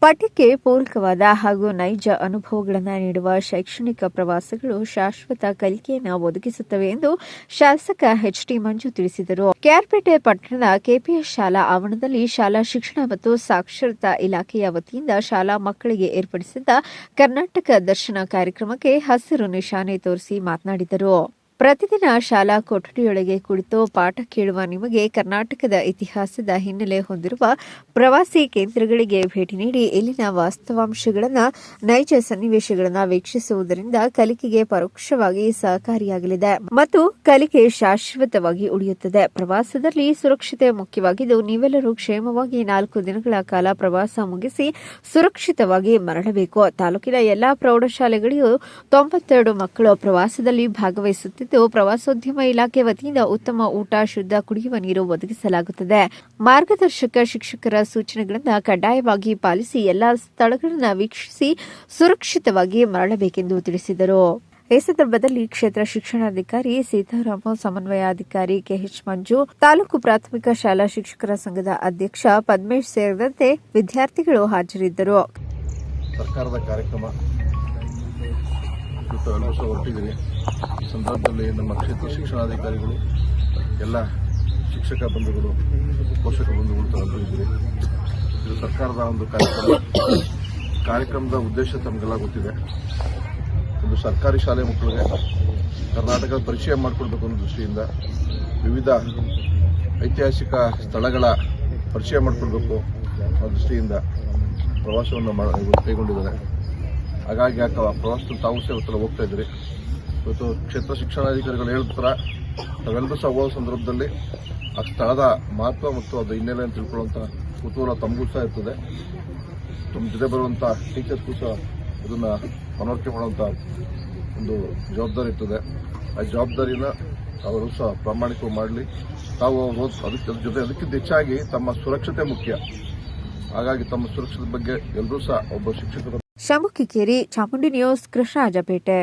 ಪಠ್ಯಕ್ಕೆ ಪೂರಕವಾದ ಹಾಗೂ ನೈಜ ಅನುಭವಗಳನ್ನು ನೀಡುವ ಶೈಕ್ಷಣಿಕ ಪ್ರವಾಸಗಳು ಶಾಶ್ವತ ಕಲಿಕೆಯನ್ನು ಒದಗಿಸುತ್ತವೆ ಎಂದು ಶಾಸಕ ಎಚ್ಡಿ ಮಂಜು ತಿಳಿಸಿದರು. ಕೆಆರ್ಪೇಟೆ ಪಟ್ಟಣದ ಕೆಪಿಎಸ್ ಶಾಲಾ ಆವರಣದಲ್ಲಿ ಶಾಲಾ ಶಿಕ್ಷಣ ಮತ್ತು ಸಾಕ್ಷರತಾ ಇಲಾಖೆಯ ವತಿಯಿಂದ ಶಾಲಾ ಮಕ್ಕಳಿಗೆ ಏರ್ಪಡಿಸಿದ್ದ ಕರ್ನಾಟಕ ದರ್ಶನ ಕಾರ್ಯಕ್ರಮಕ್ಕೆ ಹಸಿರು ನಿಶಾನೆ ತೋರಿಸಿ ಮಾತನಾಡಿದರು. ಪ್ರತಿದಿನ ಶಾಲಾ ಕೊಠಡಿಯೊಳಗೆ ಕುಳಿತು ಪಾಠ ಕೇಳುವ ನಿಮಗೆ ಕರ್ನಾಟಕದ ಇತಿಹಾಸದ ಹಿನ್ನೆಲೆ ಹೊಂದಿರುವ ಪ್ರವಾಸಿ ಕೇಂದ್ರಗಳಿಗೆ ಭೇಟಿ ನೀಡಿ ಇಲ್ಲಿನ ವಾಸ್ತವಾಂಶಗಳನ್ನು, ನೈಜ ಸನ್ನಿವೇಶಗಳನ್ನು ವೀಕ್ಷಿಸುವುದರಿಂದ ಕಲಿಕೆಗೆ ಪರೋಕ್ಷವಾಗಿ ಸಹಕಾರಿಯಾಗಲಿದೆ ಮತ್ತು ಕಲಿಕೆ ಶಾಶ್ವತವಾಗಿ ಉಳಿಯುತ್ತದೆ. ಪ್ರವಾಸದಲ್ಲಿ ಸುರಕ್ಷತೆ ಮುಖ್ಯವಾಗಿದ್ದು, ನೀವೆಲ್ಲರೂ ಕ್ಷೇಮವಾಗಿ 4 ದಿನಗಳ ಕಾಲ ಪ್ರವಾಸ ಮುಗಿಸಿ ಸುರಕ್ಷಿತವಾಗಿ ಮರಳಬೇಕು. ತಾಲೂಕಿನ ಎಲ್ಲಾ ಪ್ರೌಢಶಾಲೆಗಳಿಗೂ 92 ಮಕ್ಕಳು ಪ್ರವಾಸದಲ್ಲಿ ಭಾಗವಹಿಸುತ್ತಿದ್ದು, ಪ್ರವಾಸೋದ್ಯಮ ಇಲಾಖೆ ವತಿಯಿಂದ ಉತ್ತಮ ಊಟ, ಶುದ್ಧ ಕುಡಿಯುವ ನೀರು ಒದಗಿಸಲಾಗುತ್ತದೆ. ಮಾರ್ಗದರ್ಶಕ ಶಿಕ್ಷಕರ ಸೂಚನೆಗಳನ್ನು ಕಡ್ಡಾಯವಾಗಿ ಪಾಲಿಸಿ ಎಲ್ಲಾ ಸ್ಥಳಗಳನ್ನು ವೀಕ್ಷಿಸಿ ಸುರಕ್ಷಿತವಾಗಿ ಮರಳಬೇಕೆಂದು ತಿಳಿಸಿದರು. ಈ ಸಂದರ್ಭದಲ್ಲಿ ಕ್ಷೇತ್ರ ಶಿಕ್ಷಣಾಧಿಕಾರಿ ಸೀತಾರಾಮ, ಸಮನ್ವಯಾಧಿಕಾರಿ ಕೆಎಚ್ ಮಂಜು, ತಾಲೂಕು ಪ್ರಾಥಮಿಕ ಶಾಲಾ ಶಿಕ್ಷಕರ ಸಂಘದ ಅಧ್ಯಕ್ಷ ಪದ್ಮೇಶ್ ಸೇರಿದಂತೆ ವಿದ್ಯಾರ್ಥಿಗಳು ಹಾಜರಿದ್ದರು. ಸರ್ಕಾರದ ಕಾರ್ಯಕ್ರಮ ಹೊರಟಿದ್ದೀರಿ. ಈ ಸಂದರ್ಭದಲ್ಲಿ ನಮ್ಮ ಕ್ಷೇತ್ರ ಶಿಕ್ಷಣಾಧಿಕಾರಿಗಳು, ಎಲ್ಲ ಶಿಕ್ಷಕ ಬಂಧುಗಳು, ಪೋಷಕ ಬಂಧುಗಳು ತಗೊಂಡಿದ್ದೀರಿ. ಇದು ಸರ್ಕಾರದ ಒಂದು ಕಾರ್ಯಕ್ರಮದ ಉದ್ದೇಶ ತಮಗೆಲ್ಲ ಗೊತ್ತಿದೆ. ಒಂದು ಸರ್ಕಾರಿ ಶಾಲೆ ಮಕ್ಕಳಿಗೆ ಕರ್ನಾಟಕದ ಪರಿಚಯ ಮಾಡಿಕೊಡ್ಬೇಕು ಅನ್ನೋ ದೃಷ್ಟಿಯಿಂದ ವಿವಿಧ ಐತಿಹಾಸಿಕ ಸ್ಥಳಗಳ ಪರಿಚಯ ಮಾಡಿಕೊಡ್ಬೇಕು ಅನ್ನೋ ದೃಷ್ಟಿಯಿಂದ ಪ್ರವಾಸವನ್ನು ಕೈಗೊಂಡಿದ್ದಾರೆ. ಹಾಗಾಗಿ ಪ್ರವಾಸದಲ್ಲಿ ತಾವು ಸಹ ಹೋಗ್ತಾ ಇದ್ದೀರಿ. ಇವತ್ತು ಕ್ಷೇತ್ರ ಶಿಕ್ಷಣಾಧಿಕಾರಿಗಳು ಹೇಳಿದ ತಾವೆಲ್ಲರೂ ಸಹ ಹೋಗೋ ಸಂದರ್ಭದಲ್ಲಿ ಆ ಸ್ಥಳದ ಮಹತ್ವ ಮತ್ತು ಅದು ಹಿನ್ನೆಲೆಯನ್ನು ತಿಳ್ಕೊಳ್ಳುವಂಥ ಕುತೂಹಲ ತಮಗೂ ಸಹ ಇರ್ತದೆ. ತಮ್ಮ ಜೊತೆ ಬರುವಂಥ ಟೀಚರ್ಸ್ಗೂ ಸಹ ಇದನ್ನು ಮನವರಿಕೆ ಮಾಡುವಂಥ ಒಂದು ಜವಾಬ್ದಾರಿ ಇರ್ತದೆ. ಆ ಜವಾಬ್ದಾರಿನ ಅವರು ಸಹ ಪ್ರಾಮಾಣಿಕವಾಗಿ ಮಾಡಲಿ. ತಾವು ಅದಕ್ಕಿಂತ ಹೆಚ್ಚಾಗಿ ತಮ್ಮ ಸುರಕ್ಷತೆ ಮುಖ್ಯ. ಹಾಗಾಗಿ ತಮ್ಮ ಸುರಕ್ಷತೆ ಬಗ್ಗೆ ಎಲ್ಲರೂ ಸಹ ಒಬ್ಬ ಶಿಕ್ಷಕರು. ಶಾಮುಕಿಕೇರಿ, ಚಾಮುಂಡಿ ನ್ಯೂಸ್, ಕೃಷ್ಣರಾಜಪೇಟೆ.